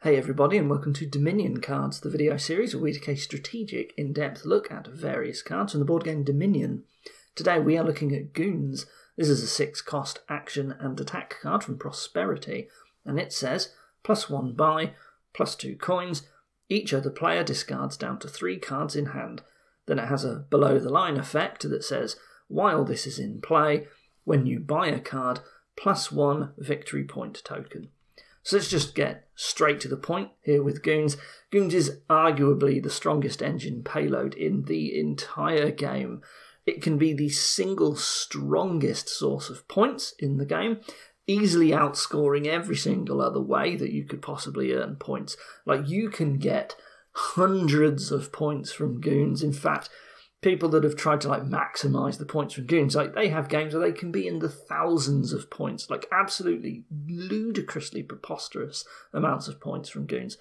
Hey everybody, and welcome to Dominion Cards, the video series where we take a strategic, in-depth look at various cards from the board game Dominion. Today we are looking at Goons. This is a 6-cost action and attack card from Prosperity, and it says, +1 buy, +2 coins, each other player discards down to 3 cards in hand. Then it has a below-the-line effect that says, while this is in play, when you buy a card, +1 victory point token. So let's just get straight to the point here with Goons. Goons is arguably the strongest engine payload in the entire game. It can be the single strongest source of points in the game, easily outscoring every single other way that you could possibly earn points. Like, you can get hundreds of points from Goons. In fact, people that have tried to maximise the points from Goons, they have games where they can be in the thousands of points, absolutely ludicrously preposterous amounts of points from Goons.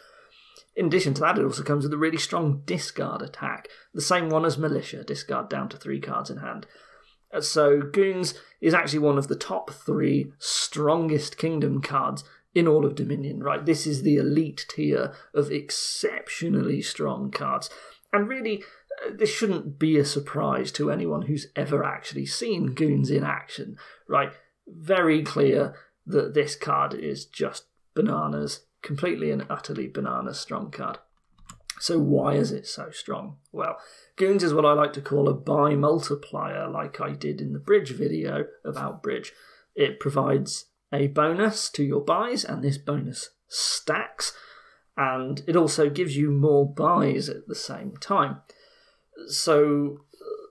In addition to that, it also comes with a really strong discard attack, the same one as Militia, discard down to 3 cards in hand. So Goons is actually one of the top 3 strongest Kingdom cards in all of Dominion, right? This is the elite tier of exceptionally strong cards. And really, this shouldn't be a surprise to anyone who's ever actually seen Goons in action, right? Very clear that this card is just bananas, completely and utterly bananas strong card. So why is it so strong? Well, Goons is what I like to call a buy multiplier, like I did in the Bridge video about Bridge. It provides a bonus to your buys, and this bonus stacks, and it also gives you more buys at the same time. So,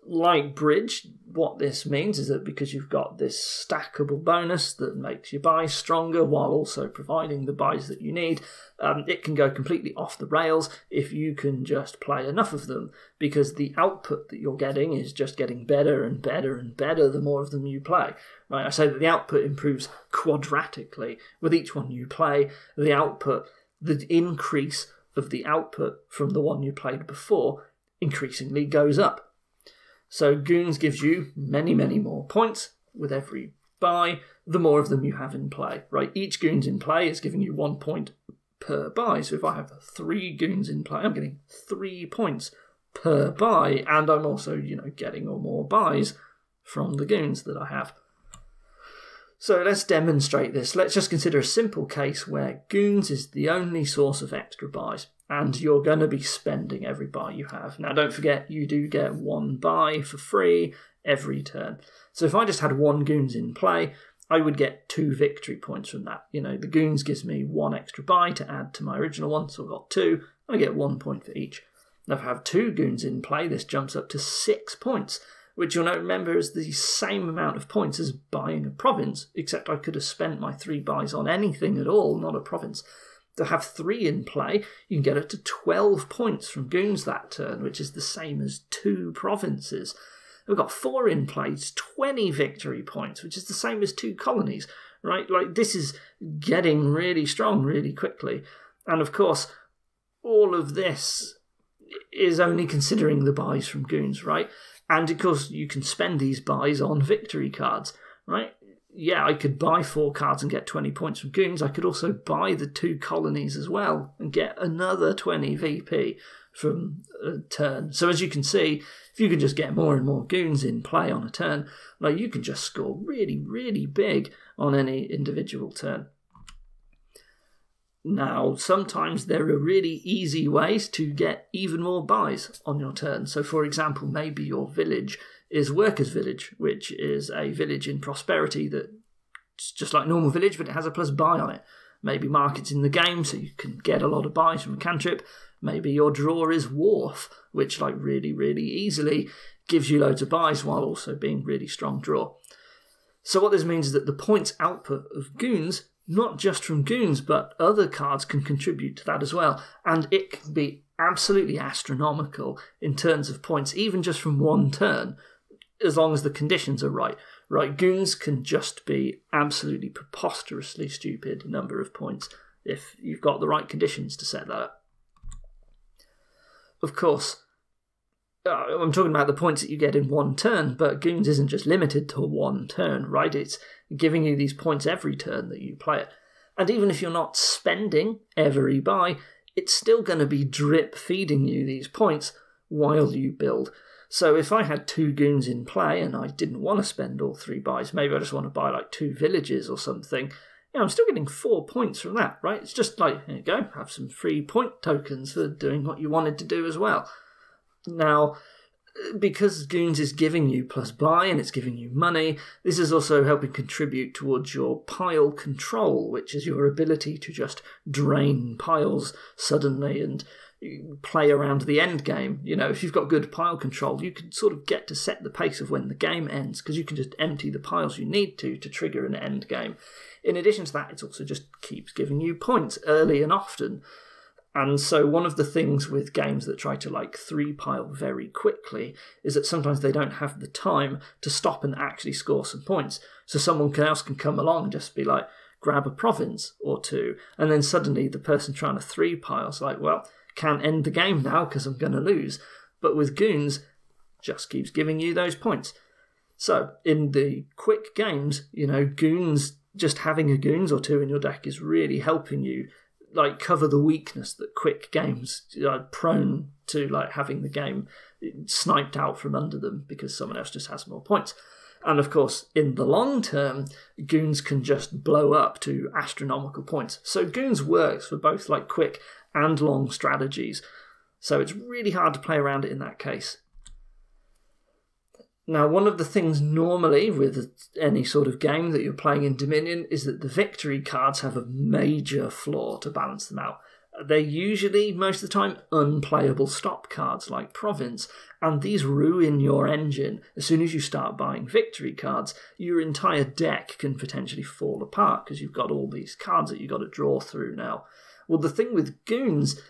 like Bridge, what this means is that because you've got this stackable bonus that makes your buys stronger while also providing the buys that you need, it can go completely off the rails if you can just play enough of them, because the output that you're getting is just getting better and better and better the more of them you play. Right? I say that the output improves quadratically with each one you play. The increase of the output from the one you played before increasingly goes up. So Goons gives you many, many more points with every buy, the more of them you have in play, right? Each Goons in play is giving you 1 point per buy. So if I have 3 Goons in play, I'm getting 3 points per buy, and I'm also, getting more buys from the Goons that I have. So let's demonstrate this. Let's just consider a simple case where Goons is the only source of extra buys, and you're going to be spending every buy you have. Now, don't forget, you do get 1 buy for free every turn. So if I just had 1 Goons in play, I would get 2 victory points from that. The Goons gives me 1 extra buy to add to my original one, so I've got 2. I get 1 point for each. Now, if I have 2 Goons in play, this jumps up to 6 points, which you'll remember is the same amount of points as buying a province, except I could have spent my 3 buys on anything at all, not a province. To have 3 in play, you can get up to 12 points from Goons that turn, which is the same as 2 provinces. We've got 4 in play, it's 20 victory points, which is the same as 2 colonies, right? This is getting really strong really quickly. And of course, all of this is only considering the buys from Goons, right? And of course, you can spend these buys on victory cards, right? Yeah, I could buy 4 cards and get 20 points from Goons. I could also buy the 2 colonies as well and get another 20 VP from a turn. So as you can see, if you can just get more and more Goons in play on a turn, you can just score really, really big on any individual turn. Now, sometimes there are really easy ways to get even more buys on your turn. So, for example, maybe your village is Workers' Village, which is a village in Prosperity that's just like normal village, but it has a +buy on it. Maybe markets in the game, so you can get a lot of buys from a cantrip. Maybe your draw is Wharf, which really, really easily gives you loads of buys while also being really strong draw. So what this means is that the points output of Goons, not just from Goons, but other cards can contribute to that as well. And it can be absolutely astronomical in terms of points, even just from 1 turn, as long as the conditions are right. Right, Goons can just be absolutely preposterously stupid number of points if you've got the right conditions to set that up. Of course, I'm talking about the points that you get in 1 turn, but Goons isn't just limited to 1 turn, right? It's giving you these points every turn that you play it. And even if you're not spending every buy, it's still going to be drip feeding you these points while you build. So if I had 2 goons in play and I didn't want to spend all 3 buys, maybe I just want to buy like 2 villages or something, I'm still getting 4 points from that, right? It's just like, here you go, have some free point tokens for doing what you wanted to do as well. Now, because Goons is giving you plus buy and it's giving you money, this is also helping contribute towards your pile control, which is your ability to just drain piles suddenly and play around the end game. You know, if you've got good pile control, you can sort of get to set the pace of when the game ends, because you can just empty the piles you need to trigger an end game. In addition to that, it also just keeps giving you points early and often. And so one of the things with games that try to like 3-pile very quickly is that sometimes they don't have the time to stop and actually score some points. So someone else can come along and just be like, grab a province or 2, and then suddenly the person trying to 3-pile is like, well, can't end the game now because I'm going to lose. But with Goons, just keeps giving you those points. So in the quick games, you know, Goons, just having a Goons or 2 in your deck is really helping you like cover the weakness that quick games are prone to, like having the game sniped out from under them because someone else just has more points. And of course, in the long term, Goons can just blow up to astronomical points. So Goons works for both like quick and long strategies. So it's really hard to play around it in that case. Now, one of the things normally with any sort of game that you're playing in Dominion is that the victory cards have a major flaw to balance them out. They're usually, most of the time, unplayable stop cards like Province, and these ruin your engine. As soon as you start buying victory cards, your entire deck can potentially fall apart because you've got all these cards that you've got to draw through now. Well, the thing with Goons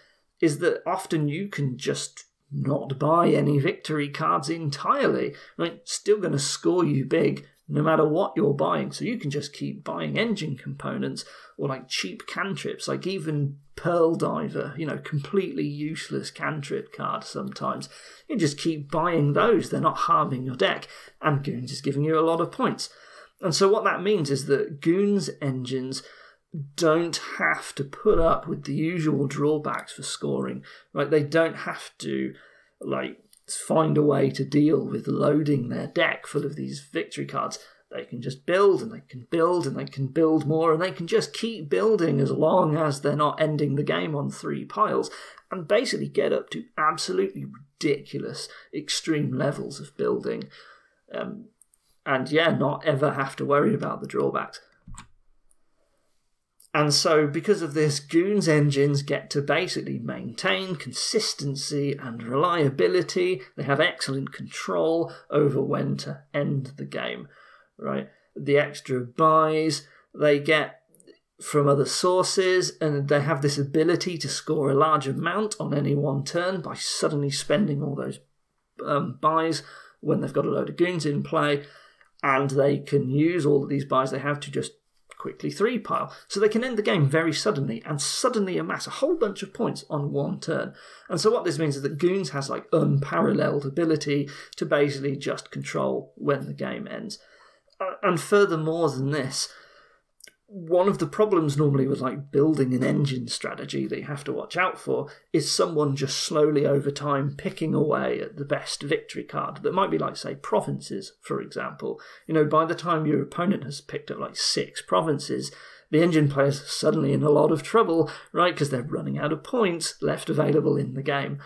is that often you can just not buy any victory cards entirely, right? Still going to score you big no matter what you're buying. So you can just keep buying engine components or like cheap cantrips, like even Pearl Diver, you know, completely useless cantrip card sometimes. You just keep buying those. They're not harming your deck, and Goons is giving you a lot of points. And so what that means is that Goons engines don't have to put up with the usual drawbacks for scoring, right? They don't have to like find a way to deal with loading their deck full of these victory cards. They can just build and they can build and they can build more, and they can just keep building as long as they're not ending the game on 3 piles, and basically get up to absolutely ridiculous extreme levels of building, and yeah, not ever have to worry about the drawbacks. And so, because of this, Goons engines get to basically maintain consistency and reliability. They have excellent control over when to end the game, right? The extra buys they get from other sources, and they have this ability to score a large amount on any one turn by suddenly spending all those buys when they've got a load of Goons in play, and they can use all of these buys they have to just quickly 3-pile. So they can end the game very suddenly and suddenly amass a whole bunch of points on one turn. And so what this means is that Goons has like unparalleled ability to basically just control when the game ends. And furthermore than this, one of the problems normally with like building an engine strategy that you have to watch out for is someone just slowly over time picking away at the best victory card that might be like, say, provinces, for example. You know, by the time your opponent has picked up like 6 provinces, the engine player's suddenly in a lot of trouble, right? Because they're running out of points left available in the game.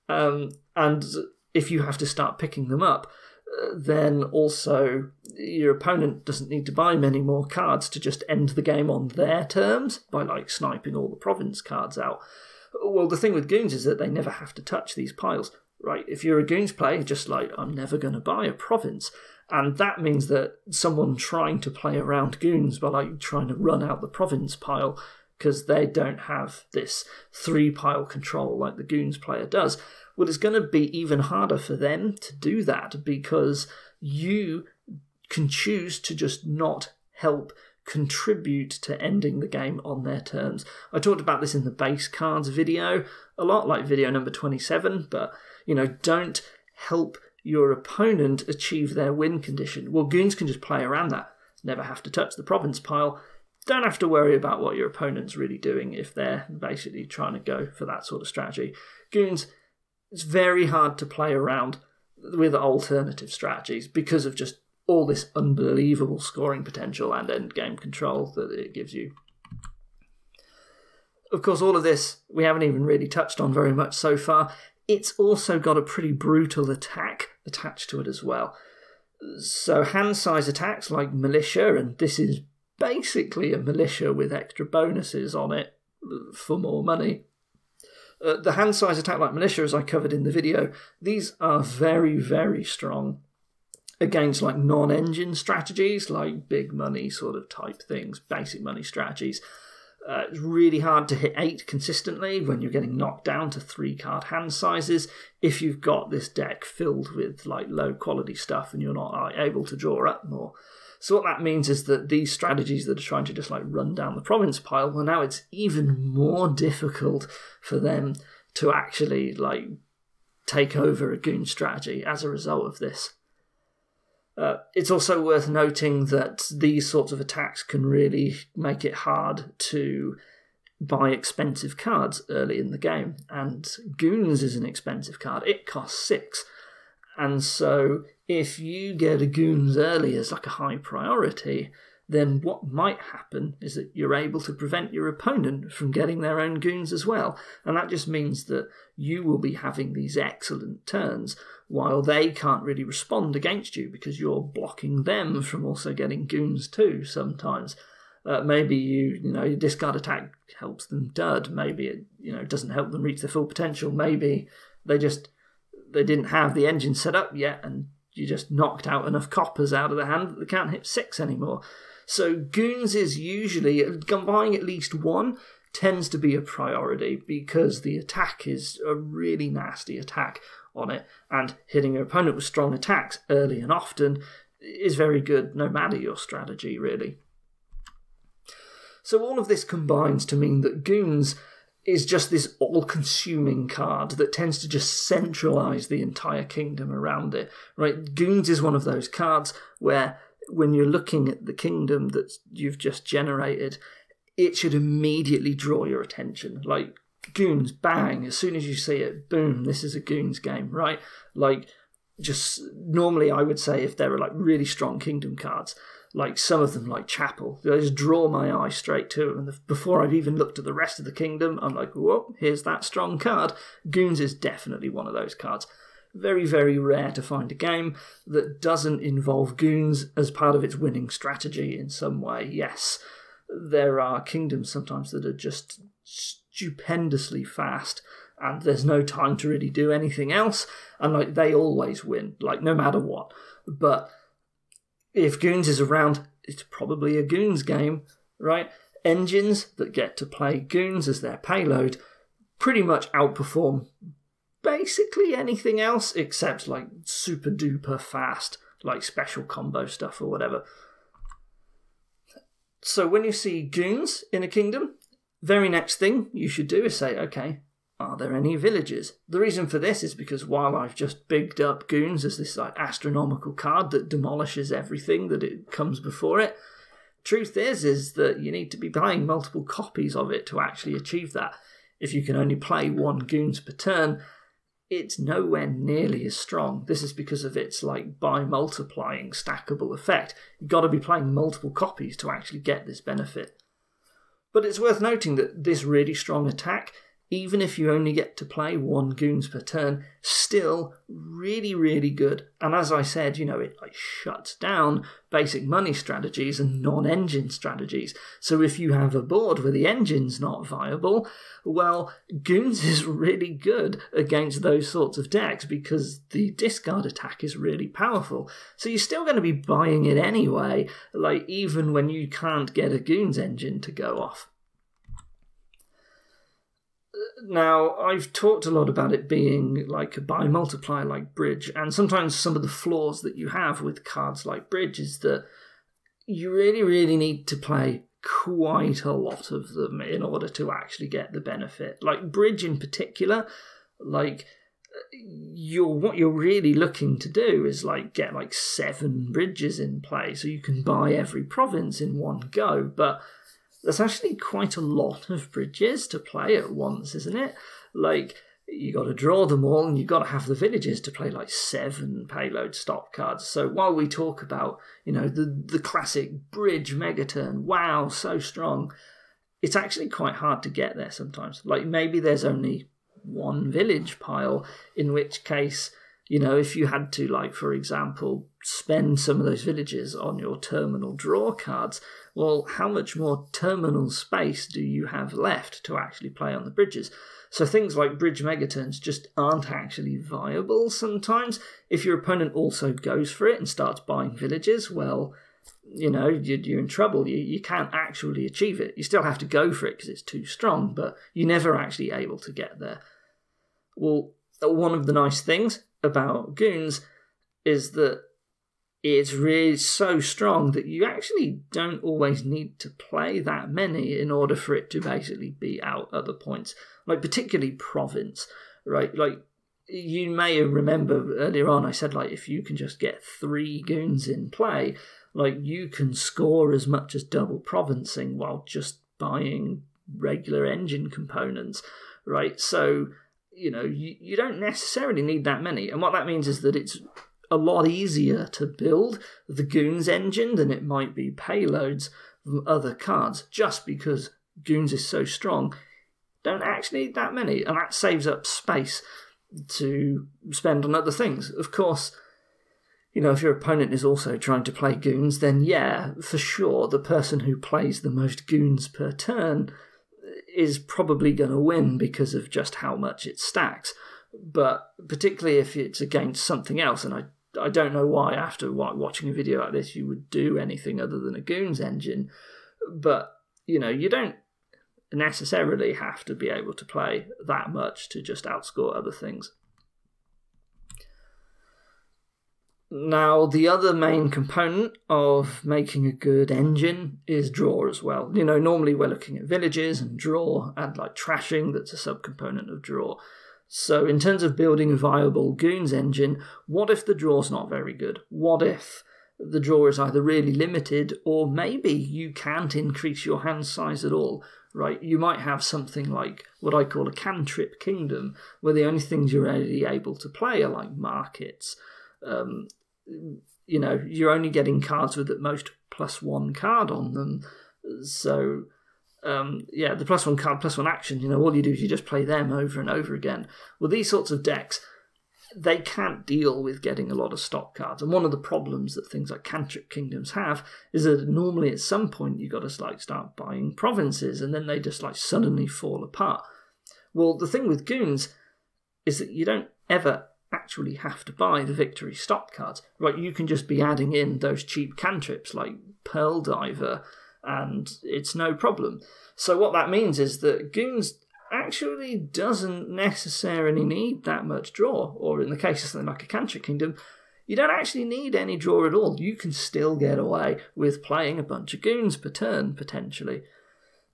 And if you have to start picking them up, then also your opponent doesn't need to buy many more cards to just end the game on their terms by like sniping all the province cards out. Well, the thing with Goons is that they never have to touch these piles, right? If you're a Goons player, just like, I'm never going to buy a province. And that means that someone trying to play around Goons by like trying to run out the province pile because they don't have this 3-pile control like the Goons player does, well, it's going to be even harder for them to do that because you can choose to just not help contribute to ending the game on their terms. I talked about this in the base cards video a lot, like video number 27, but, you know, don't help your opponent achieve their win condition. Well, Goons can just play around that, never have to touch the province pile, don't have to worry about what your opponent's really doing if they're basically trying to go for that sort of strategy. Goons, it's very hard to play around with alternative strategies because of just all this unbelievable scoring potential and endgame control that it gives you. Of course, all of this we haven't even really touched on very much so far. It's also got a pretty brutal attack attached to it as well. So hand size attacks like militia, and this is basically a militia with extra bonuses on it for more money. The hand size attack like militia, as I covered in the video, these are very, very strong against like non-engine strategies, like big money sort of type things, basic money strategies. It's really hard to hit 8 consistently when you're getting knocked down to 3-card hand sizes if you've got this deck filled with like low quality stuff and you're not able to draw up more. So what that means is that these strategies that are trying to just like run down the province pile, well, now it's even more difficult for them to actually like take over a goon strategy as a result of this. It's also worth noting that these sorts of attacks can really make it hard to buy expensive cards early in the game, and Goons is an expensive card. It costs 6, and so if you get a Goons early as like a high priority, then what might happen is that you're able to prevent your opponent from getting their own Goons as well, and that just means that you will be having these excellent turns while they can't really respond against you because you're blocking them from also getting Goons too sometimes. Maybe your discard attack helps them dud. Maybe it doesn't help them reach their full potential. Maybe they didn't have the engine set up yet and you just knocked out enough coppers out of the hand that they can't hit 6 anymore. So Goons is usually, buying at least 1 tends to be a priority because the attack is a really nasty attack on it, and hitting your opponent with strong attacks early and often is very good no matter your strategy, really. So all of this combines to mean that Goons is just this all-consuming card that tends to just centralise the entire kingdom around it. Right? Goons is one of those cards where when you're looking at the kingdom that you've just generated, it should immediately draw your attention. Like, Goons, bang, as soon as you see it, boom, this is a Goons game, right? Like, just normally I would say if there are like really strong kingdom cards, like some of them like Chapel, they just draw my eye straight to them, and before I've even looked at the rest of the kingdom, I'm like, whoa, here's that strong card. Goons is definitely one of those cards. Very, very rare to find a game that doesn't involve Goons as part of its winning strategy in some way. Yes, there are kingdoms sometimes that are just stupendously fast and there's no time to really do anything else, and like they always win, like no matter what. But if Goons is around, it's probably a Goons game, right? Engines that get to play Goons as their payload pretty much outperform basically anything else except like super duper fast, like special combo stuff or whatever. So when you see Goons in a kingdom, very next thing you should do is say, okay, are there any villages? The reason for this is because while I've just bigged up Goons as this like astronomical card that demolishes everything that it comes before it, truth is that you need to be playing multiple copies of it to actually achieve that. If you can only play 1 Goons per turn, it's nowhere nearly as strong. This is because of its like by multiplying stackable effect. You've got to be playing multiple copies to actually get this benefit. But it's worth noting that this really strong attack, even if you only get to play 1 Goons per turn, still really, really good. And as I said, it like shuts down basic money strategies and non-engine strategies. So if you have a board where the engine's not viable, well, Goons is really good against those sorts of decks because the discard attack is really powerful. So you're still going to be buying it anyway, like even when you can't get a Goons engine to go off. Now, I've talked a lot about it being like a buy multiplier like Bridge, and sometimes some of the flaws that you have with cards like Bridge is that you really, really need to play quite a lot of them in order to actually get the benefit. Like Bridge in particular, like what you're really looking to do is like get like 7 bridges in play so you can buy every province in one go, but That's actually quite a lot of bridges to play at once, isn't it? Like, you got to draw them all, and you've got to have the villages to play like 7 payload stop cards. So while we talk about, the classic bridge megaturn, wow, so strong, it's actually quite hard to get there sometimes. Like, maybe there's only 1 village pile, in which case, if you had to, like, for example, spend some of those villages on your terminal draw cards, well, how much more terminal space do you have left to actually play on the bridges? So things like bridge megaturns just aren't actually viable sometimes. If your opponent also goes for it and starts buying villages, well, you're in trouble. You can't actually achieve it. You still have to go for it because it's too strong, but you're never actually able to get there. Well, one of the nice things about Goons is that it's really so strong that you actually don't always need to play that many in order for it to basically beat out other points, like particularly province, right? Like, you may remember earlier on I said, like, if you can just get 3 Goons in play, like, you can score as much as double provincing while just buying regular engine components, right? So, you don't necessarily need that many. And what that means is that it's a lot easier to build the Goons engine than it might be payloads from other cards, just because Goons is so strong. Don't actually need that many, and that saves up space to spend on other things. Of course, if your opponent is also trying to play Goons, then yeah, for sure, the person who plays the most Goons per turn is probably going to win because of just how much it stacks. But particularly if it's against something else, and I don't know why after watching a video like this you would do anything other than a Goons engine, but you don't necessarily have to be able to play that much to just outscore other things. Now, the other main component of making a good engine is draw as well. Normally we're looking at villages and draw and like trashing, that's a subcomponent of draw. So in terms of building a viable Goons engine, what if the draw's not very good? What if the draw is either really limited, or maybe you can't increase your hand size at all, right? You might have something like what I call a cantrip kingdom, where the only things you're really able to play are like markets. You're only getting cards with at most +1 card on them. So, the +1 card, +1 action, all you do is you just play them over and over again. Well, these sorts of decks, they can't deal with getting a lot of stop cards. And one of the problems that things like cantrip kingdoms have is that normally at some point you've got to start buying provinces, and then they just suddenly fall apart. Well, the thing with Goons is that you don't ever actually have to buy the victory stop cards, right? You can just be adding in those cheap cantrips like Pearl Diver, and it's no problem. So what that means is that Goons actually doesn't necessarily need that much draw, or in the case of something like a cantrip kingdom, you don't actually need any draw at all. You can still get away with playing a bunch of Goons per turn, potentially.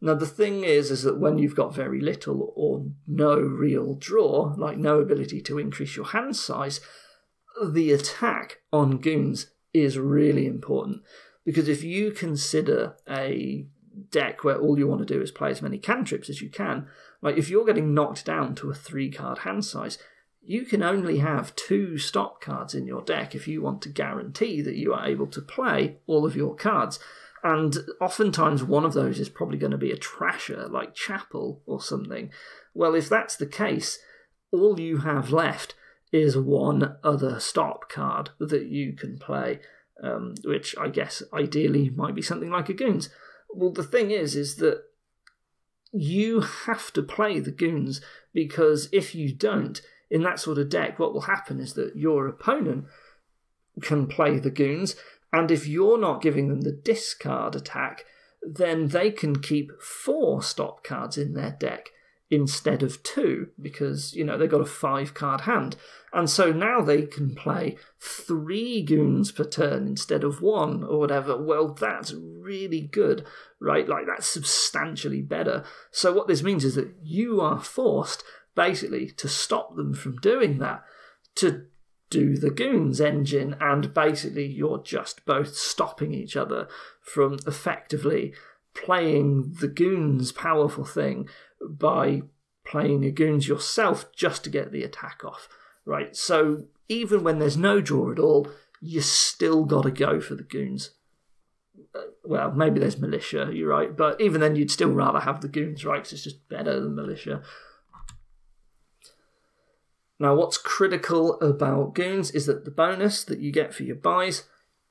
Now, the thing is that when you've got very little or no real draw, like no ability to increase your hand size, the attack on Goons is really important. Because if you consider a deck where all you want to do is play as many cantrips as you can, like if you're getting knocked down to a 3-card hand size, you can only have 2 stop cards in your deck if you want to guarantee that you are able to play all of your cards. And oftentimes one of those is probably going to be a trasher like Chapel or something. Well, if that's the case, all you have left is 1 other stop card that you can play, which I guess ideally might be something like a Goons. Well, the thing is that you have to play the Goons, because if you don't, in that sort of deck, what will happen is that your opponent can play the Goons, and if you're not giving them the discard attack, then they can keep 4 stop cards in their deck instead of 2, because, they've got a 5-card hand. And so now they can play 3 Goons per turn instead of 1 or whatever. Well, that's really good, right? Like, that's substantially better. So what this means is that you are forced, basically, to stop them from doing that, to do the Goons engine, and basically you're just both stopping each other from effectively playing the Goons powerful thing by playing a Goons yourself just to get the attack off, right? So even when there's no draw at all, you still got to go for the Goons. Well, maybe there's Militia, you're right, but even then you'd still rather have the Goons, right, because it's just better than Militia. Now, what's critical about Goons is that the bonus that you get for your buys,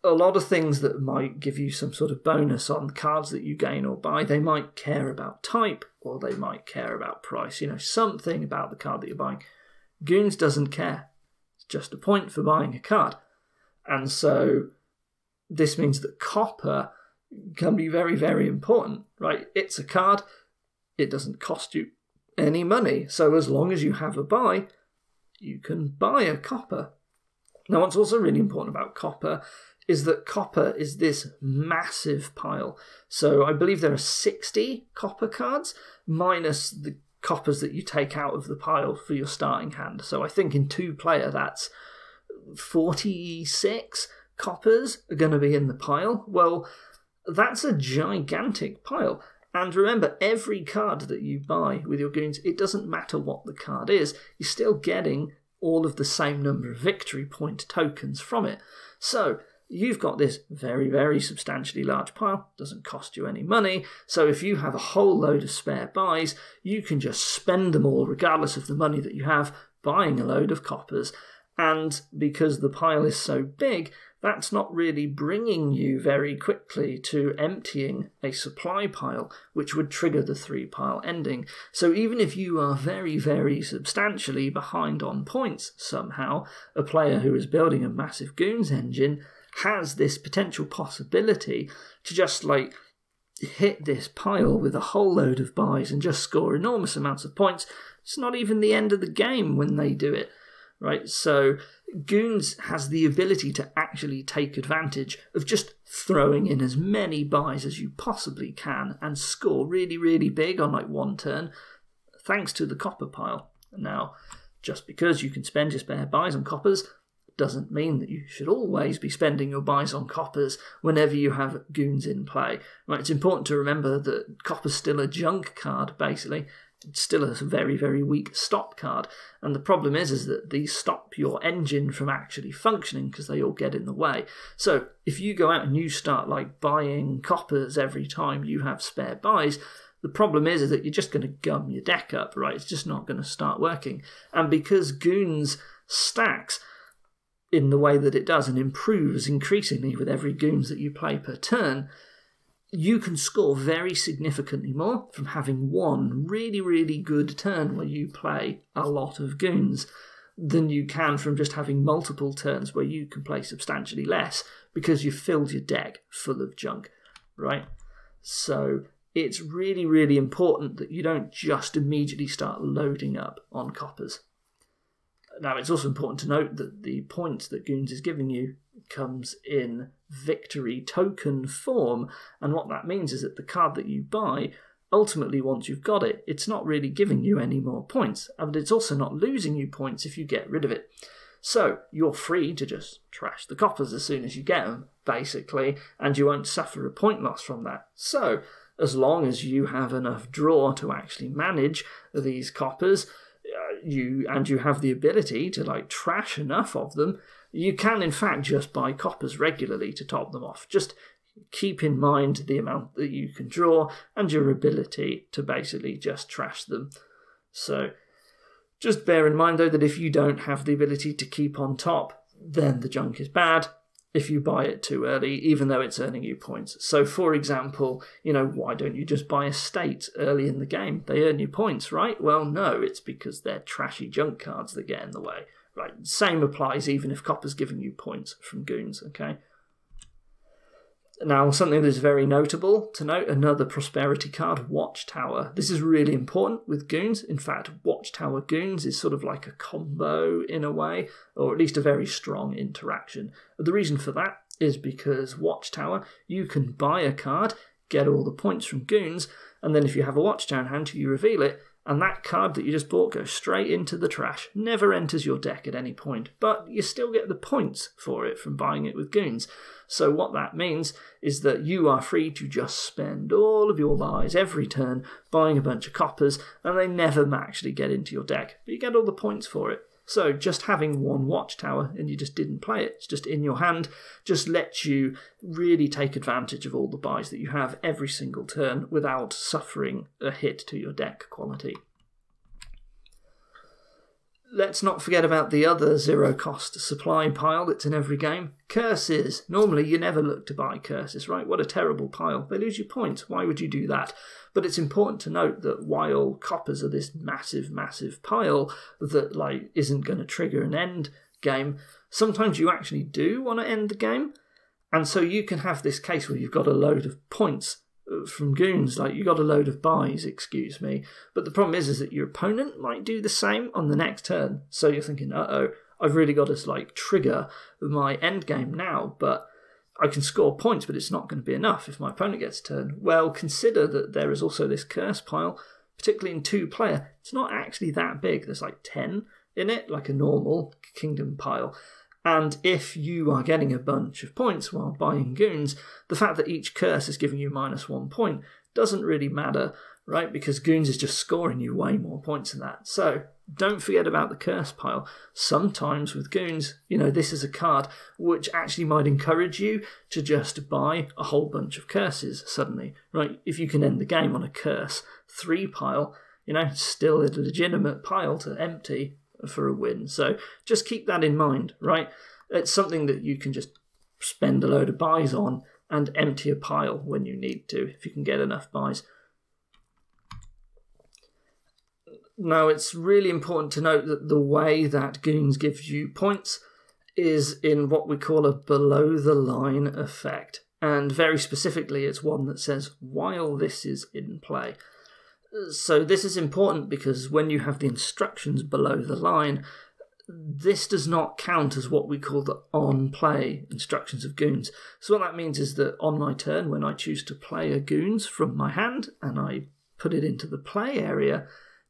a lot of things that might give you some sort of bonus on cards that you gain or buy, they might care about type or they might care about price, something about the card that you're buying. Goons doesn't care. It's just a point for buying a card. And so this means that copper can be very, very important, right? It's a card. It doesn't cost you any money. So as long as you have a buy, you can buy a copper. Now, what's also really important about copper is that copper is this massive pile. So I believe there are 60 copper cards, minus the coppers that you take out of the pile for your starting hand. So I think in 2-player, that's 46 coppers are going to be in the pile. Well, that's a gigantic pile. And remember, every card that you buy with your Goons, it doesn't matter what the card is, you're still getting all of the same number of victory point tokens from it. So you've got this very, very substantially large pile, doesn't cost you any money, so if you have a whole load of spare buys, you can just spend them all regardless of the money that you have, buying a load of coppers. And because the pile is so big, that's not really bringing you very quickly to emptying a supply pile, which would trigger the 3-pile ending. So even if you are very, very substantially behind on points somehow, a player who is building a massive Goons engine has this potential possibility to just hit this pile with a whole load of buys and just score enormous amounts of points. It's not even the end of the game when they do it. Right, so Goons has the ability to actually take advantage of just throwing in as many buys as you possibly can and score really, really big on one turn, thanks to the copper pile. Now, just because you can spend your spare buys on coppers doesn't mean that you should always be spending your buys on coppers whenever you have Goons in play. Right, it's important to remember that copper's still a junk card, basically. It's still a very, very weak stop card. And the problem is that these stop your engine from actually functioning because they all get in the way. So if you go out and you start buying coppers every time you have spare buys, the problem is that you're just going to gum your deck up, right? It's just not going to start working. And because Goons stacks in the way that it does and improves increasingly with every Goons that you play per turn, you can score very significantly more from having one really, really good turn where you play a lot of Goons than you can from just having multiple turns where you can play substantially less because you've filled your deck full of junk, right? So it's really, really important that you don't just immediately start loading up on coppers. Now, it's also important to note that the points that Goons is giving you comes in victory token form, and what that means is that the card that you buy, ultimately once you've got it, it's not really giving you any more points, and it's also not losing you points if you get rid of it. So you're free to just trash the coppers as soon as you get them, basically, and you won't suffer a point loss from that. So as long as you have enough draw to actually manage these coppers, you have the ability to trash enough of them, you can in fact just buy coppers regularly to top them off. Just keep in mind the amount that you can draw and your ability to basically just trash them. So just bear in mind though that if you don't have the ability to keep on top, then the junk is bad if you buy it too early, even though it's earning you points. So for example, why don't you just buy a state early in the game? They earn you points, right? Well, no, it's because they're trashy junk cards that get in the way. Right, same applies even if copper's giving you points from Goons, okay? Now, something that's very notable to note, another prosperity card, Watchtower. This is really important with Goons. In fact, Watchtower Goons is sort of like a combo in a way, or at least a very strong interaction. The reason for that is because Watchtower, you can buy a card, get all the points from Goons, and then if you have a Watchtower in hand, you reveal it, and that card that you just bought goes straight into the trash, never enters your deck at any point, but you still get the points for it from buying it with Goons. So what that means is that you are free to just spend all of your buys every turn buying a bunch of coppers, and they never actually get into your deck, but you get all the points for it. So just having one Watchtower and you just didn't play it, it's just in your hand, just lets you really take advantage of all the buys that you have every single turn without suffering a hit to your deck quality. Let's not forget about the other zero-cost supply pile that's in every game. Curses. Normally you never look to buy curses, right? What a terrible pile. They lose you points. Why would you do that? But it's important to note that while coppers are this massive, massive pile that isn't going to trigger an end game, sometimes you actually do want to end the game. And so you can have this case where you've got a load of points from Goons, you got a load of buys, excuse me. But the problem is that your opponent might do the same on the next turn. So you're thinking, uh-oh, I've really got to trigger my end game now, but I can score points, but it's not going to be enough if my opponent gets a turn. Well, consider that there is also this curse pile, particularly in 2-player. It's not actually that big. There's 10 in it, like a normal kingdom pile. And if you are getting a bunch of points while buying Goons, the fact that each curse is giving you -1 point doesn't really matter, right? Because Goons is just scoring you way more points than that. So don't forget about the curse pile. Sometimes with Goons, this is a card which actually might encourage you to just buy a whole bunch of curses suddenly, right? If you can end the game on a curse 3 pile, still a legitimate pile to empty for a win. So just keep that in mind, right? It's something that you can just spend a load of buys on and empty a pile when you need to, if you can get enough buys. Now, it's really important to note that the way that Goons gives you points is in what we call a below-the-line effect. And very specifically, it's one that says, while this is in play. So this is important because when you have the instructions below the line, this does not count as what we call the on-play instructions of Goons. So what that means is that on my turn, when I choose to play a Goons from my hand and I put it into the play area,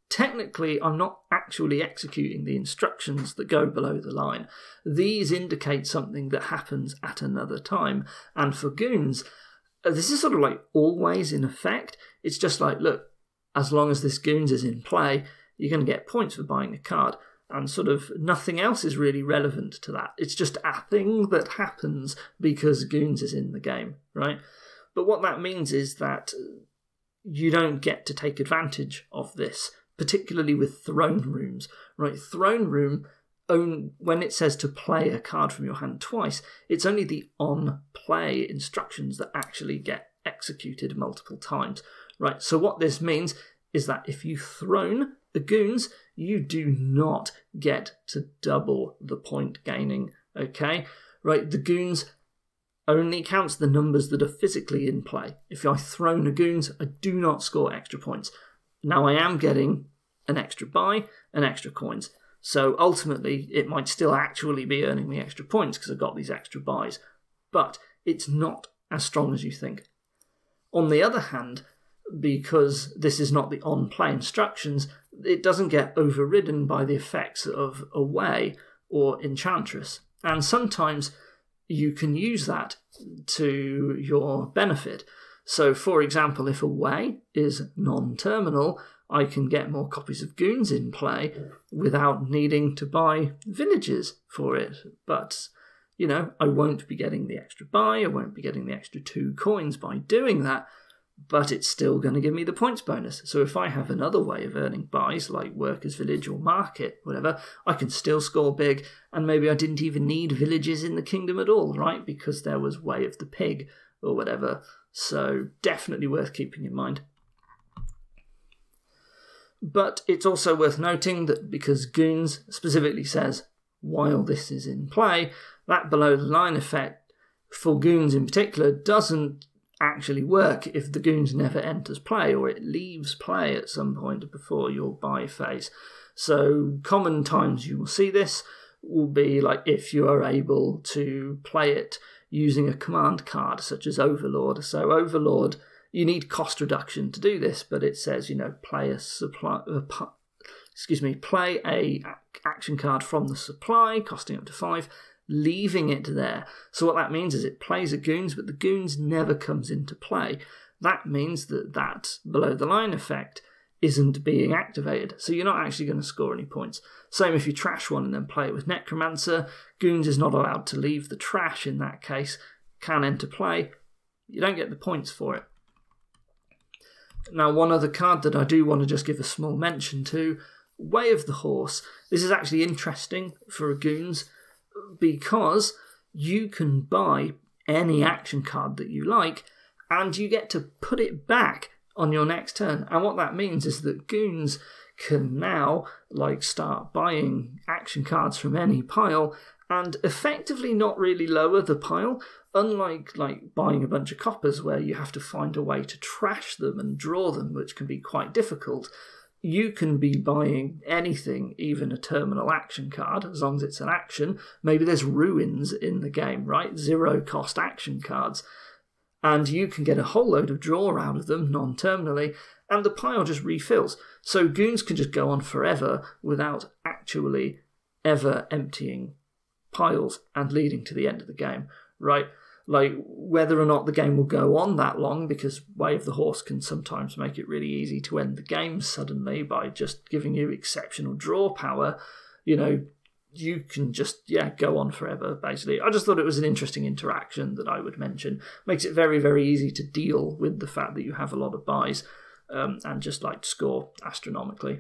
technically I'm not actually executing the instructions that go below the line. These indicate something that happens at another time. And for Goons, this is sort of always in effect. It's just look, as long as this Goons is in play, you're going to get points for buying a card. And sort of nothing else is really relevant to that. It's just a thing that happens because Goons is in the game, right? But what that means is that you don't get to take advantage of this, particularly with throne rooms, right? Throne room, when it says to play a card from your hand twice, it's only the on-play instructions that actually get executed multiple times. Right, so what this means is that if you throne the Goons, you do not get to double the point gaining, okay? Right, the Goons only counts the numbers that are physically in play. If I throne a Goons, I do not score extra points. Now I am getting an extra buy and extra coins. So ultimately, it might still actually be earning me extra points because I've got these extra buys. But it's not as strong as you think. On the other hand, because this is not the on-play instructions, it doesn't get overridden by the effects of Away or Enchantress. And sometimes you can use that to your benefit. So, for example, if Away is non-terminal, I can get more copies of Goons in play without needing to buy villages for it. But, I won't be getting the extra buy, I won't be getting the extra 2 coins by doing that, but it's still going to give me the points bonus. So if I have another way of earning buys, like Workers' Village or Market, whatever, I can still score big, and maybe I didn't even need villages in the kingdom at all, right? Because there was Way of the Pig or whatever. So definitely worth keeping in mind. But it's also worth noting that because Goons specifically says, while this is in play, that below-the-line effect for Goons in particular doesn't actually work if the Goons never enters play or it leaves play at some point before your buy phase. So common times you will see this will be if you are able to play it using a command card such as Overlord. So Overlord You need cost reduction to do this, but it says, you know, play a action card from the supply, costing up to 5, leaving it there. So what that means is it plays a Goons, but the Goons never comes into play. That means that below the line effect isn't being activated, so you're not actually going to score any points. Same if you trash one and then play it with Necromancer. Goons is not allowed to leave the trash in that case, can enter play. You don't get the points for it. Now, one other card that I do want to just give a small mention to, Way of the Horse. This is actually interesting for a Goons because you can buy any action card that you like and you get to put it back on your next turn. And what that means is that Goons can now start buying action cards from any pile and effectively not really lower the pile, unlike buying a bunch of coppers where you have to find a way to trash them and draw them, which can be quite difficult. You can be buying anything, even a terminal action card, as long as it's an action. Maybe there's ruins in the game, right? 0 cost action cards. And you can get a whole load of draw out of them non-terminally, and the pile just refills. So Goons can just go on forever without actually ever emptying piles and leading to the end of the game, right? Whether or not the game will go on that long, because Way of the Horse can sometimes make it really easy to end the game suddenly by just giving you exceptional draw power, you know, you can just, go on forever, basically. I just thought it was an interesting interaction that I would mention. Makes it very, very easy to deal with the fact that you have a lot of buys and just score astronomically.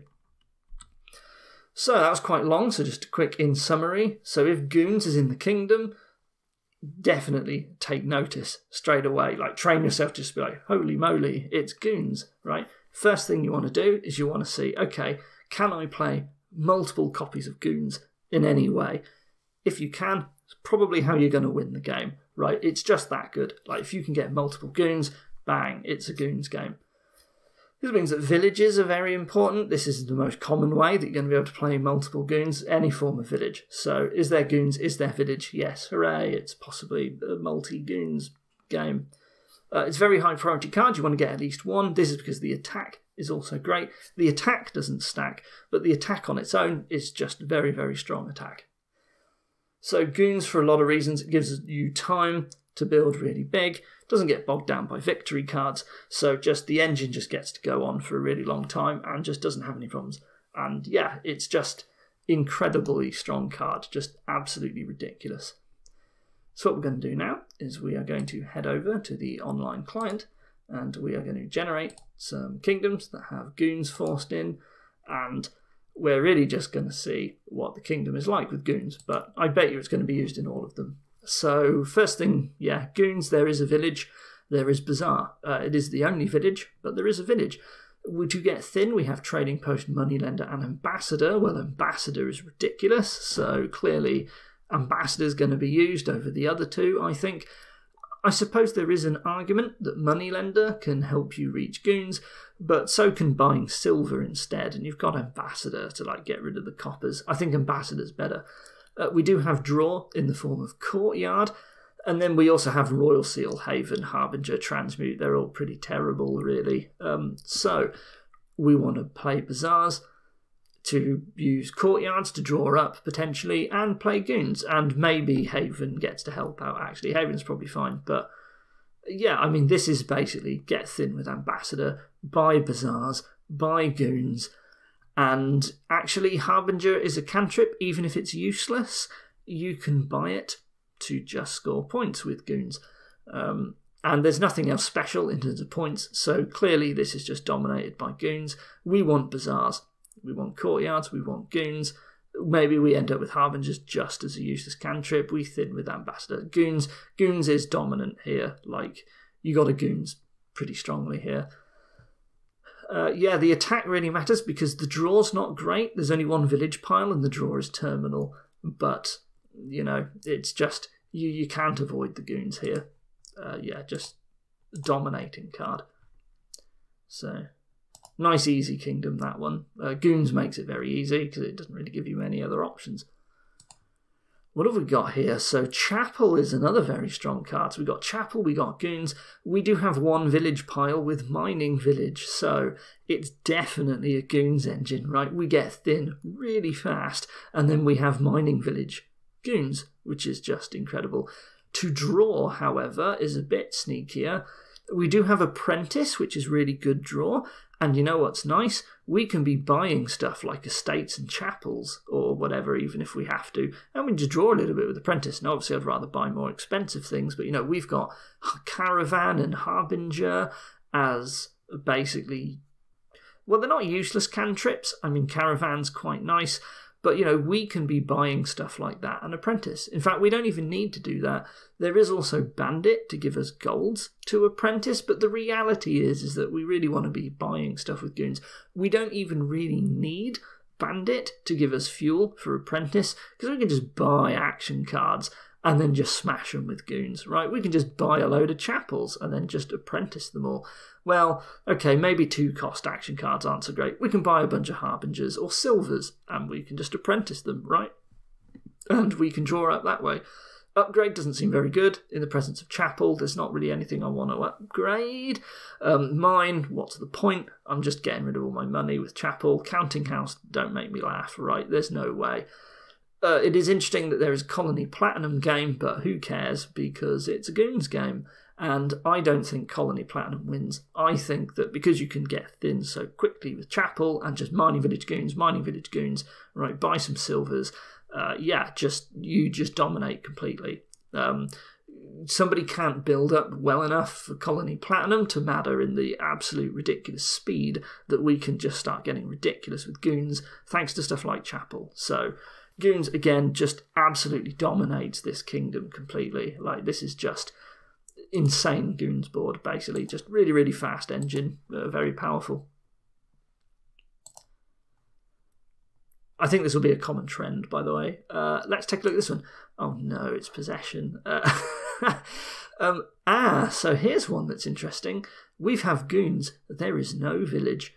So that was quite long, so just a quick in summary. So if Goons is in the kingdom, definitely take notice straight away. Train yourself just to be like, holy moly, it's Goons, right? First thing you want to do is you want to see, okay, can I play multiple copies of Goons in any way? If you can, it's probably how you're going to win the game, right? It's just that good. If you can get multiple Goons, bang, it's a Goons game. This means that villages are very important. This is the most common way that you're going to be able to play multiple Goons, any form of village. So is there Goons? Is there village? Yes, hooray, it's possibly a multi-Goons game. It's a very high priority card. You want to get at least one. This is because the attack is also great. The attack doesn't stack, but the attack on its own is just very, very strong attack. So Goons, for a lot of reasons, it gives you time to build really big. Doesn't get bogged down by victory cards, so just the engine just gets to go on for a really long time and just doesn't have any problems. And yeah, it's just incredibly strong card, just absolutely ridiculous. So what we're going to do now is we are going to head over to the online client and we are going to generate some kingdoms that have Goons forced in, and we're really just going to see what the kingdom is like with Goons, but I bet you it's going to be used in all of them. So first thing, Goons, there is a village, there is Bazaar. It is the only village, but there is a village. To get thin, we have Trading Post, Moneylender, and Ambassador. Well, Ambassador is ridiculous, so clearly Ambassador is going to be used over the other two, I think. I suppose there is an argument that Moneylender can help you reach Goons, but so can buying silver instead, and you've got Ambassador to get rid of the coppers. I think Ambassador's better. We do have draw in the form of Courtyard, and then we also have Royal Seal, Haven, Harbinger, Transmute. They're all pretty terrible, really. So we want to play Bazaars to use Courtyards to draw up, potentially, and play Goons. And maybe Haven gets to help out, actually. Haven's probably fine, but yeah, I mean, this is basically get thin with Ambassador, buy Bazaars, buy Goons. And actually, Harbinger is a cantrip. Even if it's useless, you can buy it to just score points with Goons. And there's nothing else special in terms of points, so clearly this is just dominated by Goons. We want Bazaars, we want Courtyards, we want Goons. Maybe we end up with Harbingers just as a useless cantrip. We thin with Ambassador. Goons is dominant here. You got a Goons pretty strongly here. The attack really matters because the draw's not great. There's only one village pile and the draw is terminal. But, it's just, you can't avoid the Goons here. Just dominating card. So, nice easy kingdom, that one. Goons makes it very easy because it doesn't really give you many other options. What have we got here? So Chapel is another very strong card. So we got Chapel, we got Goons. We do have one village pile with Mining Village. So it's definitely a Goons engine, right? We get thin really fast. And then we have Mining Village Goons, which is just incredible. To draw, however, is a bit sneakier. We do have Apprentice, which is really good draw. And you know what's nice? We can be buying stuff like estates and chapels or whatever, even if we have to. And we just draw a little bit with Apprentice. And obviously I'd rather buy more expensive things. But, you know, we've got Caravan and Harbinger as basically... Well, they're not useless cantrips. I mean, Caravan's quite nice. But, you know, we can be buying stuff like that and Apprentice. In fact, we don't even need to do that. There is also Bandit to give us golds to Apprentice, but the reality is that we really want to be buying stuff with Goons. We don't even really need Bandit to give us fuel for Apprentice, because we can just buy action cards and then just smash them with Goons, right? We can just buy a load of Chapels and then just Apprentice them all. Well, okay, maybe 2-cost action cards aren't so great. We can buy a bunch of Harbingers or Silvers and we can just Apprentice them, right? And we can draw up that way. Upgrade doesn't seem very good in the presence of Chapel. There's not really anything I want to upgrade. Mine, what's the point? I'm just getting rid of all my money with Chapel. Counting House, don't make me laugh, right? There's no way. It is interesting that there is a Colony Platinum game, but who cares, because it's a Goons game. And I don't think Colony Platinum wins. I think that because you can get thin so quickly with Chapel and just Mining Village Goons, right, buy some Silvers, yeah, you just dominate completely. Somebody can't build up well enough for Colony Platinum to matter in the absolute ridiculous speed that we can just start getting ridiculous with Goons, thanks to stuff like Chapel. So... Goons, again, just absolutely dominates this kingdom completely. Like, this is just insane Goons board, basically. Just really, really fast engine. Very powerful. I think this will be a common trend, by the way. Let's take a look at this one. Oh, no, it's Possession. So here's one that's interesting. We have Goons. There is no village.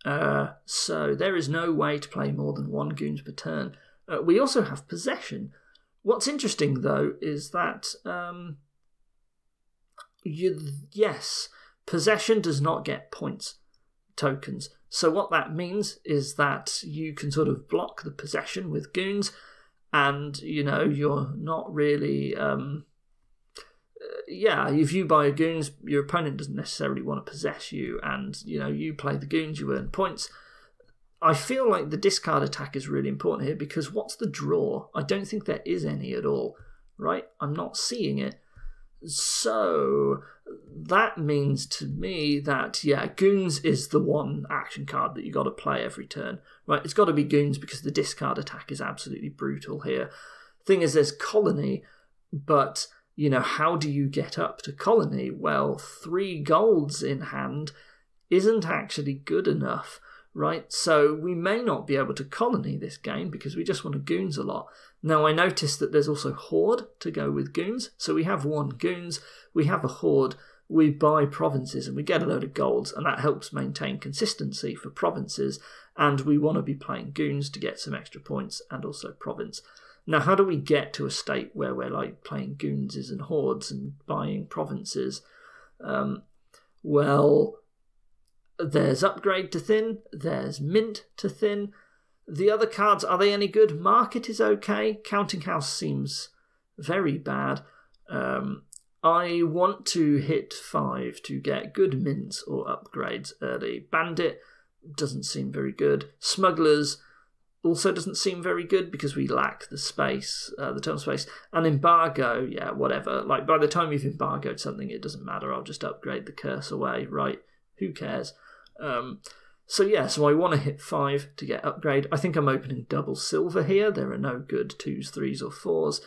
So there is no way to play more than 1 Goons per turn. We also have Possession. What's interesting, though, is that, yes, Possession does not get points tokens. So what that means is that you can sort of block the Possession with Goons, and, you know, you're not really... yeah, if you buy a Goons, your opponent doesn't necessarily want to possess you, and, you know, you play the Goons, you earn points. I feel like the discard attack is really important here, because what's the draw? I don't think there is any at all, right? I'm not seeing it. So that means to me that, yeah, Goons is the one action card that you got to play every turn, right? It's got to be Goons because the discard attack is absolutely brutal here. Thing is, there's Colony, but, you know, how do you get up to Colony? Well, 3 golds in hand isn't actually good enough. Right, so we may not be able to colony this game because we just want to Goons a lot. Now, I noticed that there's also Horde to go with Goons. So we have 1 Goons, we have a Horde, we buy provinces and we get a load of golds, and that helps maintain consistency for provinces. And we want to be playing Goons to get some extra points and also province. Now, how do we get to a state where we're like playing Goonses and Hordes and buying provinces? Well... There's Upgrade to thin, there's Mint to thin. The other cards, are they any good? Market is okay. Counting House seems very bad. I want to hit 5 to get good mints or upgrades early. Bandit doesn't seem very good. Smugglers also doesn't seem very good because we lack the space, the turn space. And Embargo, yeah, whatever. Like, by the time you've embargoed something, it doesn't matter. I'll just upgrade the curse away, right? Who cares? So yeah, so I want to hit 5 to get upgrade. I think I'm opening double silver here. There are no good 2s, 3s or 4s.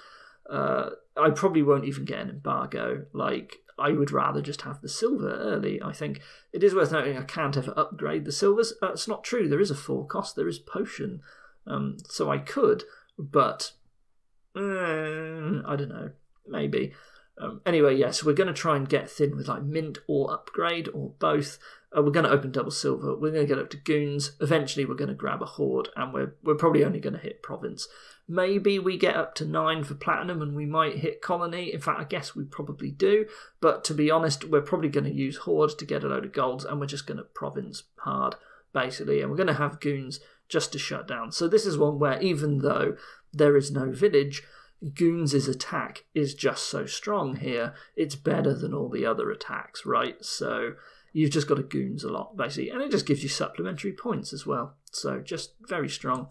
I probably won't even get an embargo. Like, I would rather just have the silver early, I think. It is worth noting I can't ever upgrade the silvers. It's not true. There is a 4 cost. There is potion. So I could, but I don't know. Maybe. Anyway, yeah, so we're going to try and get thin with like mint or upgrade or both. we're going to open double silver, we're going to get up to Goons, eventually we're going to grab a Horde, and we're probably only going to hit Province. Maybe we get up to 9 for Platinum and we might hit Colony. In fact, I guess we probably do, but to be honest, we're probably going to use Horde to get a load of golds, and we're just going to Province hard, basically, and we're going to have Goons just to shut down. So this is one where, even though there is no village, Goons' attack is just so strong here, it's better than all the other attacks, right? So you've just got to Goons a lot, basically, and it just gives you supplementary points as well. So just very strong.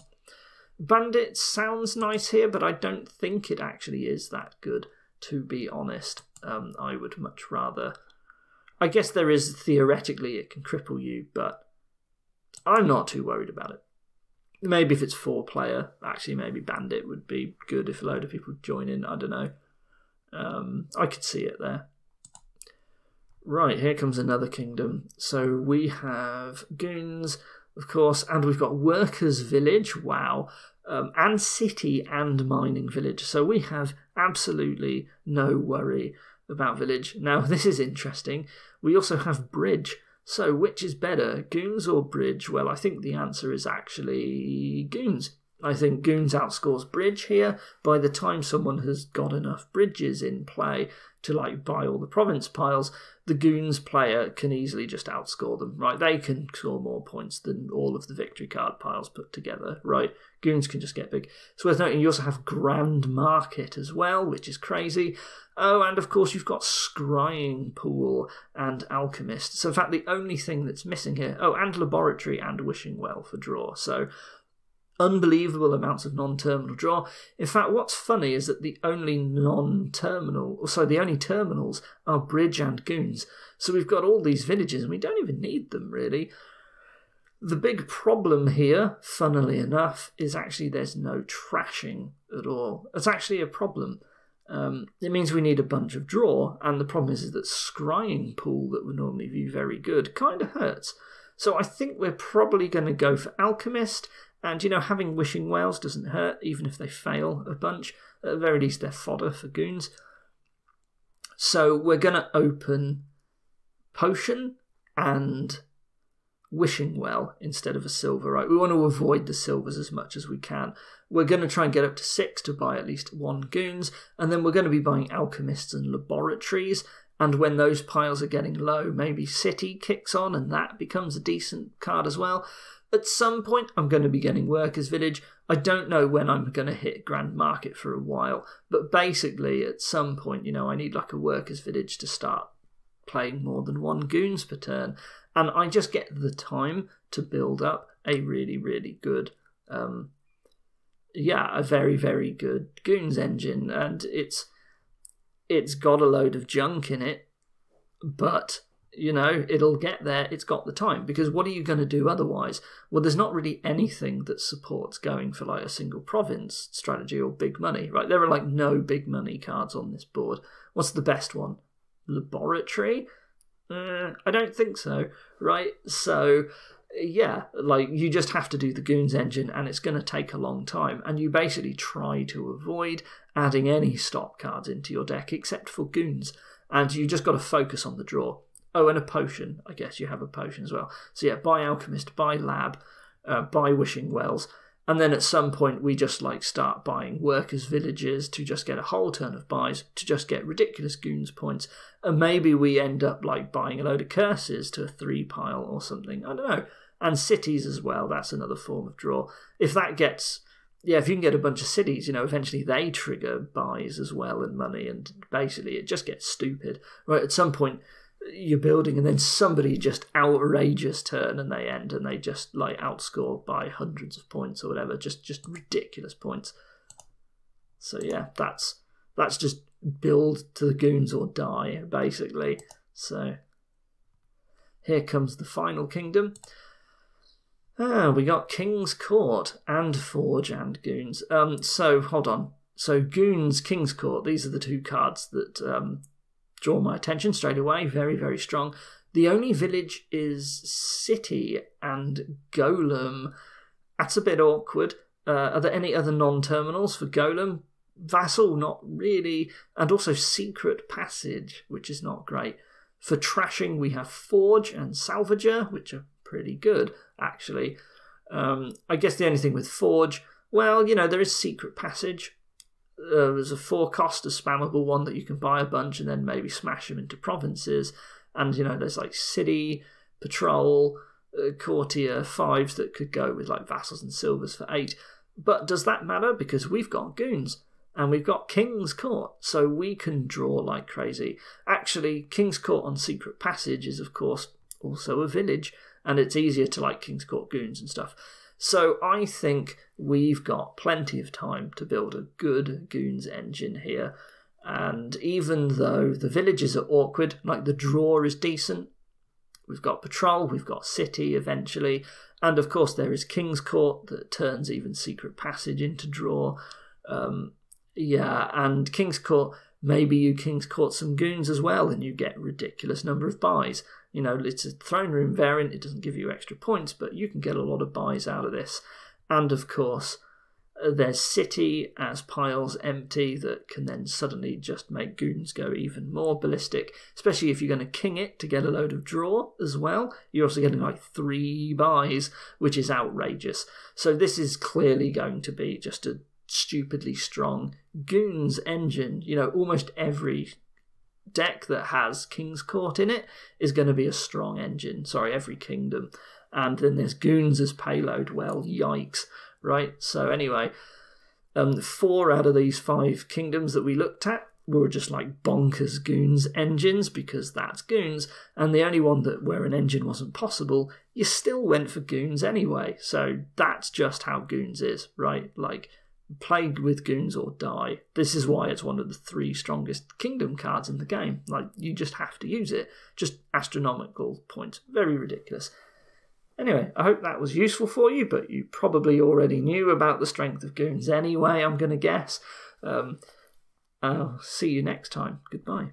Bandit sounds nice here, but I don't think it actually is that good, to be honest. I would much rather... I guess there is, theoretically, it can cripple you, but I'm not too worried about it. Maybe if it's 4-player, actually maybe Bandit would be good if a load of people join in, I don't know. I could see it there. Right, here comes another kingdom. So we have Goons, of course, and we've got Workers' Village, wow, and City and Mining Village. So we have absolutely no worry about Village. Now, this is interesting. We also have Bridge. So which is better, Goons or Bridge? Well, I think the answer is actually Goons. I think Goons outscores Bridge here. By the time someone has got enough bridges in play to like buy all the province piles, the Goons player can easily just outscore them, right? They can score more points than all of the victory card piles put together, right? Goons can just get big. It's worth noting you also have Grand Market as well, which is crazy. Oh, and of course you've got Scrying Pool and Alchemist. So in fact the only thing that's missing here, oh, and Laboratory and Wishing Well for draw. So unbelievable amounts of non-terminal draw. In fact, what's funny is that the only the only terminals are Bridge and Goons. So we've got all these villages and we don't even need them really. The big problem here, funnily enough, is actually there's no trashing at all. It's actually a problem. It means we need a bunch of draw, and the problem is that Scrying Pool that would normally be very good kind of hurts. So I think we're probably going to go for Alchemist. And, you know, having Wishing Wells doesn't hurt, even if they fail a bunch. At the very least, they're fodder for Goons. So we're going to open Potion and Wishing Well instead of a silver, right? We want to avoid the silvers as much as we can. We're going to try and get up to 6 to buy at least 1 Goons. And then we're going to be buying Alchemists and Laboratories. And when those piles are getting low, maybe City kicks on and that becomes a decent card as well. At some point, I'm going to be getting Workers' Village. I don't know when I'm going to hit Grand Market for a while, but basically, at some point, you know, I need like a Workers' Village to start playing more than 1 Goons per turn, and I just get the time to build up a really, really good, a very, very good Goons engine, and it's got a load of junk in it, but... you know, it'll get there, it's got the time, because what are you going to do otherwise? Well, there's not really anything that supports going for like a single province strategy or big money, right? There are like no big money cards on this board. What's the best one? Laboratory? I don't think so, right? So, yeah, like you just have to do the Goons engine and it's going to take a long time, and you basically try to avoid adding any stop cards into your deck except for Goons, and you just got to focus on the draw. Oh, and a potion. I guess you have a potion as well. So yeah, buy Alchemist, buy Lab, buy Wishing Wells, and then at some point we just like start buying Workers' Villages to just get a whole turn of buys, to just get ridiculous Goons points, and maybe we end up like buying a load of Curses to a 3 pile or something. I don't know. And Cities as well, that's another form of draw. If that gets... yeah, if you can get a bunch of cities, you know, eventually they trigger buys as well and money, and basically it just gets stupid. Right, at some point... you're building and then somebody just outrageous turn and they end and they just like outscore by hundreds of points or whatever, just ridiculous points. So yeah, that's just build to the Goons or die basically. So here comes the final kingdom. We got King's Court and Forge and Goons. So hold on. So Goons, King's Court, these are the 2 cards that draw my attention straight away. Very, very strong. The only village is City and Golem. That's a bit awkward. Are there any other non-terminals for Golem? Vassal, not really. And also Secret Passage, which is not great. For trashing, we have Forge and Salvager, which are pretty good, actually. I guess the only thing with Forge, well, you know, there is Secret Passage. There's a 4-cost, a spammable one that you can buy a bunch and then maybe smash them into provinces. And, you know, there's like City, Patrol, Courtier 5s that could go with like Vassals and Silvers for 8. But does that matter? Because we've got Goons. And we've got King's Court, so we can draw like crazy. Actually, King's Court on Secret Passage is, of course, also a village, and it's easier to like King's Court Goons and stuff. So I think we've got plenty of time to build a good Goons engine here. And even though the villages are awkward, like the draw is decent, we've got Patrol, we've got City eventually, and of course there is King's Court that turns even Secret Passage into draw. Yeah, and King's Court, maybe you King's Court some Goons as well, and you get a ridiculous number of buys. You know, it's a throne room variant, it doesn't give you extra points, but you can get a lot of buys out of this. And of course, there's City as piles empty that can then suddenly just make Goons go even more ballistic, especially if you're going to king it to get a load of draw as well. You're also getting like 3 buys, which is outrageous. So this is clearly going to be just a stupidly strong Goons engine. You know, almost every deck that has King's Court in it is going to be a strong engine. Sorry, every kingdom. And then there's Goons as payload. Well, yikes, right? So anyway, 4 out of these 5 kingdoms that we looked at were just like bonkers Goons engines, because that's Goons. And the only one where an engine wasn't possible, you still went for Goons anyway. So that's just how Goons is, right? Like, play with Goons or die. This is why it's one of the 3 strongest kingdom cards in the game. Like, you just have to use it. Just astronomical points. Very ridiculous. Anyway, I hope that was useful for you, but you probably already knew about the strength of Goons anyway, I'm going to guess. I'll see you next time. Goodbye.